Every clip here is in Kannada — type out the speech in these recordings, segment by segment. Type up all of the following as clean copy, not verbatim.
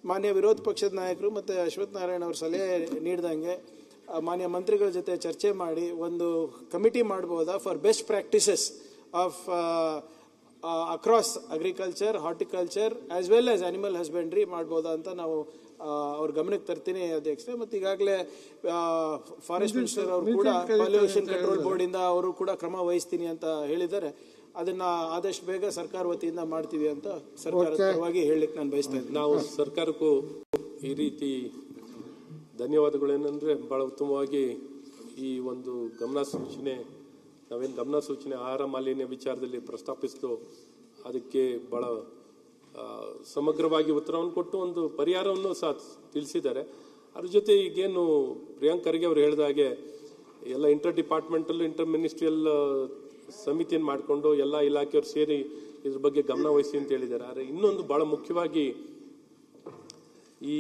ಮಾನ್ಯ ವಿರೋಧ ಪಕ್ಷದ ನಾಯಕರು ಮತ್ತು ಅಶ್ವಥ್ ನಾರಾಯಣ ಅವರು ಸಲಹೆ ನೀಡಿದಂಗೆ ಮಾನ್ಯ ಮಂತ್ರಿಗಳ ಜೊತೆ ಚರ್ಚೆ ಮಾಡಿ ಒಂದು ಕಮಿಟಿ ಮಾಡ್ಬೋದಾ for best practices of across agriculture, horticulture as well as animal husbandry ಮಾಡ್ಬೋದಾ ಅಂತ ನಾವು ಅವ್ರ ಗಮನಕ್ಕೆ ತರ್ತೀನಿ ಅಧ್ಯಕ್ಷರೇ. ಮತ್ತು ಈಗಾಗಲೇ ಫಾರೆಸ್ಟ್ ಮಿನಿಸ್ಟರ್ ಅವರು ಕೂಡ ಪೊಲ್ಯೂಷನ್ ಕಂಟ್ರೋಲ್ ಬೋರ್ಡ್ ಇಂದ ಅವರು ಕೂಡ ಕ್ರಮ ವಹಿಸ್ತೀನಿ ಅಂತ ಹೇಳಿದ್ದಾರೆ. ಅದನ್ನ ಆದಷ್ಟು ಬೇಗ ಸರ್ಕಾರ ವತಿಯಿಂದ ಮಾಡ್ತೀವಿ ಅಂತ ಸರ್ಕಾರದ ಪರವಾಗಿ ಹೇಳಲಿಕ್ಕೆ ನಾನು ಬಯಸ್ತಾ ಇದ್ದೀನಿ. ನಾವು ಸರ್ಕಾರಕ್ಕೂ ಈ ರೀತಿ ಧನ್ಯವಾದಗಳೇನೆಂದ್ರೆ ಬಹಳ ಉತ್ತಮವಾಗಿ ಈ ಒಂದು ನಾವೇನು ಗಮನ ಸೂಚನೆ ಆಹಾರ ಮಾಲಿನ್ಯ ವಿಚಾರದಲ್ಲಿ ಪ್ರಸ್ತಾಪಿಸಿದ್ದು ಅದಕ್ಕೆ ಬಹಳ ಸಮಗ್ರವಾಗಿ ಉತ್ತರವನ್ನು ಕೊಟ್ಟು ಒಂದು ಪರಿಹಾರವನ್ನು ಸಹ ತಿಳಿಸಿದ್ದಾರೆ. ಅದ್ರ ಜೊತೆ ಈಗೇನು ಪ್ರಿಯಾಂಕ್ ಖರ್ಗೆ ಅವರು ಹೇಳಿದ ಹಾಗೆ ಎಲ್ಲ ಇಂಟರ್ ಡಿಪಾರ್ಟ್ಮೆಂಟಲ್ ಇಂಟರ್ ಮಿನಿಸ್ಟ್ರಿಯಲ್ ಸಮಿತಿಯನ್ನು ಮಾಡಿಕೊಂಡು ಎಲ್ಲ ಇಲಾಖೆಯವರು ಸೇರಿ ಇದ್ರ ಬಗ್ಗೆ ಗಮನ ವಹಿಸಿ ಅಂತ ಹೇಳಿದ್ದಾರೆ. ಆದರೆ ಇನ್ನೊಂದು ಬಹಳ ಮುಖ್ಯವಾಗಿ ಈ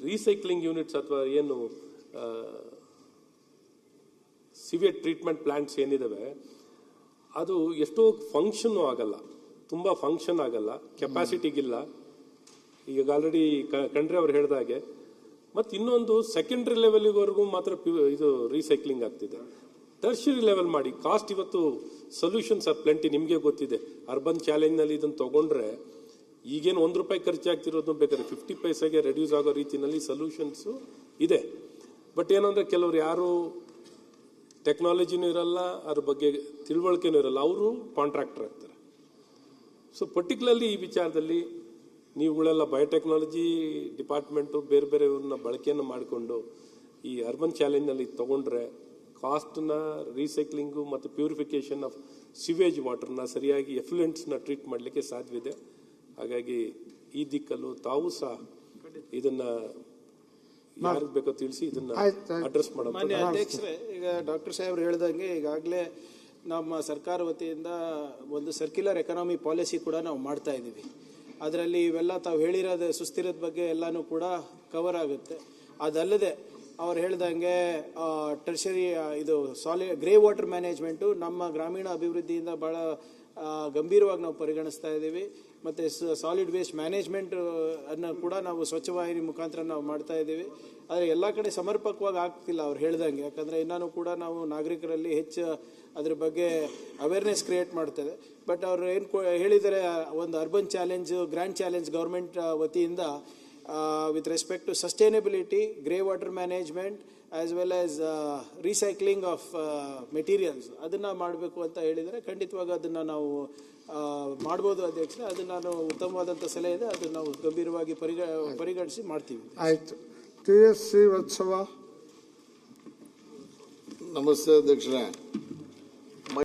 ರೀಸೈಕ್ಲಿಂಗ್ ಯೂನಿಟ್ಸ್ ಅಥವಾ ಏನು ಸಿವಿಯರ್ ಟ್ರೀಟ್ಮೆಂಟ್ ಪ್ಲಾಂಟ್ಸ್ ಏನಿದಾವೆ ಅದು ಎಷ್ಟೋ ಫಂಕ್ಷನ್ ಆಗಲ್ಲ, ತುಂಬ ಫಂಕ್ಷನ್ ಆಗಲ್ಲ, ಕೆಪಾಸಿಟಿಗಿಲ್ಲ. ಈಗ ಆಲ್ರೆಡಿ ಖಂಡ್ರೆ ಅವ್ರು ಹೇಳಿದ ಹಾಗೆ ಮತ್ತು ಇನ್ನೊಂದು ಸೆಕೆಂಡ್ರಿ ಲೆವೆಲ್ವರೆಗೂ ಮಾತ್ರ ಇದು ರೀಸೈಕ್ಲಿಂಗ್ ಆಗ್ತಿದೆ. ಟರ್ಷರಿ ಲೆವೆಲ್ ಮಾಡಿ ಕಾಸ್ಟ್ ಇವತ್ತು ಸೊಲ್ಯೂಷನ್ಸ್ ಆರ್ ಪ್ಲೆಂಟಿ. ನಿಮಗೆ ಗೊತ್ತಿದೆ ಅರ್ಬನ್ ಚಾಲೆಂಜ್ನಲ್ಲಿ ಇದನ್ನು ತಗೊಂಡ್ರೆ ಈಗೇನು ₹1 ಖರ್ಚಾಗ್ತಿರೋದು ಬೇಕಾದ್ರೆ 50 ಪೈಸೆಗೆ ರೆಡ್ಯೂಸ್ ಆಗೋ ರೀತಿಯಲ್ಲಿ ಸೊಲ್ಯೂಷನ್ಸು ಇದೆ. ಬಟ್ ಏನಂದ್ರೆ ಕೆಲವರು ಯಾರು ಟೆಕ್ನಾಲಜಿನೂ ಇರಲ್ಲ, ಅದ್ರ ಬಗ್ಗೆ ತಿಳುವಳಿಕೆನೂ ಇರಲ್ಲ, ಅವರು ಕಾಂಟ್ರಾಕ್ಟರ್ ಆಗ್ತಾರೆ. ಸೊ ಪರ್ಟಿಕ್ಯುಲರ್ಲಿ ಈ ವಿಚಾರದಲ್ಲಿ ನೀವುಗಳೆಲ್ಲ ಬಯೋಟೆಕ್ನಾಲಜಿ ಡಿಪಾರ್ಟ್ಮೆಂಟು ಬೇರೆ ಬೇರೆಯವ್ರನ್ನ ಬಳಕೆಯನ್ನು ಮಾಡಿಕೊಂಡು ಈ ಅರ್ಬನ್ ಚಾಲೆಂಜ್ನಲ್ಲಿ ತಗೊಂಡ್ರೆ ಕಾಸ್ಟ್ನ ರೀಸೈಕ್ಲಿಂಗು ಮತ್ತು ಪ್ಯೂರಿಫಿಕೇಶನ್ ಆಫ್ ಸಿವೇಜ್ ವಾಟರ್ನ ಸರಿಯಾಗಿ ಎಫ್ಲುಯೆಂಟ್ಸ್ನ ಟ್ರೀಟ್ ಮಾಡಲಿಕ್ಕೆ ಸಾಧ್ಯವಿದೆ. ಹಾಗಾಗಿ ಈ ದಿಕ್ಕಲ್ಲೂ ತಾವು ಸಹ ಇದನ್ನ ಯಾರಿಗೆ ಬೇಕೋ ತಿಳಿಸಿ ಇದನ್ನ ಅಡ್ರೆಸ್ ಮಾಡೋಣ. ಮಾನ್ಯ ಅಧ್ಯಕ್ಷರೇ, ಈಗ ಡಾಕ್ಟರ್ ಸಾಹೇಬ್ರು ಹೇಳ್ದಂಗೆ ಈಗಾಗಲೇ ನಮ್ಮ ಸರ್ಕಾರ ವತಿಯಿಂದ ಒಂದು ಸರ್ಕ್ಯುಲರ್ ಎಕಾನಮಿ ಪಾಲಿಸಿ ಕೂಡ ನಾವು ಮಾಡ್ತಾ ಇದ್ದೀವಿ. ಅದರಲ್ಲಿ ಇವೆಲ್ಲ ತಾವು ಹೇಳಿರೋದು ಸುಸ್ಥಿರದ ಬಗ್ಗೆ ಎಲ್ಲಾನು ಕೂಡ ಕವರ್ ಆಗುತ್ತೆ. ಅದಲ್ಲದೆ ಅವ್ರು ಹೇಳ್ದಂಗೆ ಟರ್ಷರಿ ಇದು ಗ್ರೇ ವಾಟರ್ ಮ್ಯಾನೇಜ್ಮೆಂಟು ನಮ್ಮ ಗ್ರಾಮೀಣ ಅಭಿವೃದ್ಧಿಯಿಂದ ಭಾಳ ಗಂಭೀರವಾಗಿ ನಾವು ಪರಿಗಣಿಸ್ತಾ ಇದ್ದೀವಿ. ಮತ್ತು ಸಾಲಿಡ್ ವೇಸ್ಟ್ ಮ್ಯಾನೇಜ್ಮೆಂಟ್ ಅನ್ನು ಕೂಡ ನಾವು ಸ್ವಚ್ಛವಾಹಿನಿ ಮುಖಾಂತರ ನಾವು ಮಾಡ್ತಾ ಇದ್ದೀವಿ. ಆದರೆ ಎಲ್ಲ ಕಡೆ ಸಮರ್ಪಕವಾಗಿ ಆಗ್ತಿಲ್ಲ ಅವ್ರು ಹೇಳ್ದಂಗೆ. ಯಾಕಂದರೆ ಇನ್ನೂ ಕೂಡ ನಾವು ನಾಗರಿಕರಲ್ಲಿ ಹೆಚ್ಚು ಅದ್ರ ಬಗ್ಗೆ ಅವೇರ್ನೆಸ್ ಕ್ರಿಯೇಟ್ ಮಾಡ್ತೇವೆ. ಬಟ್ ಅವ್ರು ಏನು ಹೇಳಿದರೆ ಒಂದು urban challenge, grand challenge government ವತಿಯಿಂದ with respect to sustainability, grey water management as well as recycling of materials ಅದನ್ನು ಮಾಡಬೇಕು ಅಂತ ಹೇಳಿದರೆ ಖಂಡಿತವಾಗಿ ಅದನ್ನು ನಾವು ಮಾಡ್ಬೋದು ಅಧ್ಯಕ್ಷರೇ. ಅದು ನಾನು ಉತ್ತಮವಾದಂಥ ಸಲಹೆ ಇದೆ, ಅದನ್ನು ನಾವು ಗಂಭೀರವಾಗಿ ಪರಿಗಣಿಸಿ ಮಾಡ್ತೀವಿ. ಆಯಿತು. TSC ವತ್ಸವ. ನಮಸ್ತೆ ಅಧ್ಯಕ್ಷರೇ.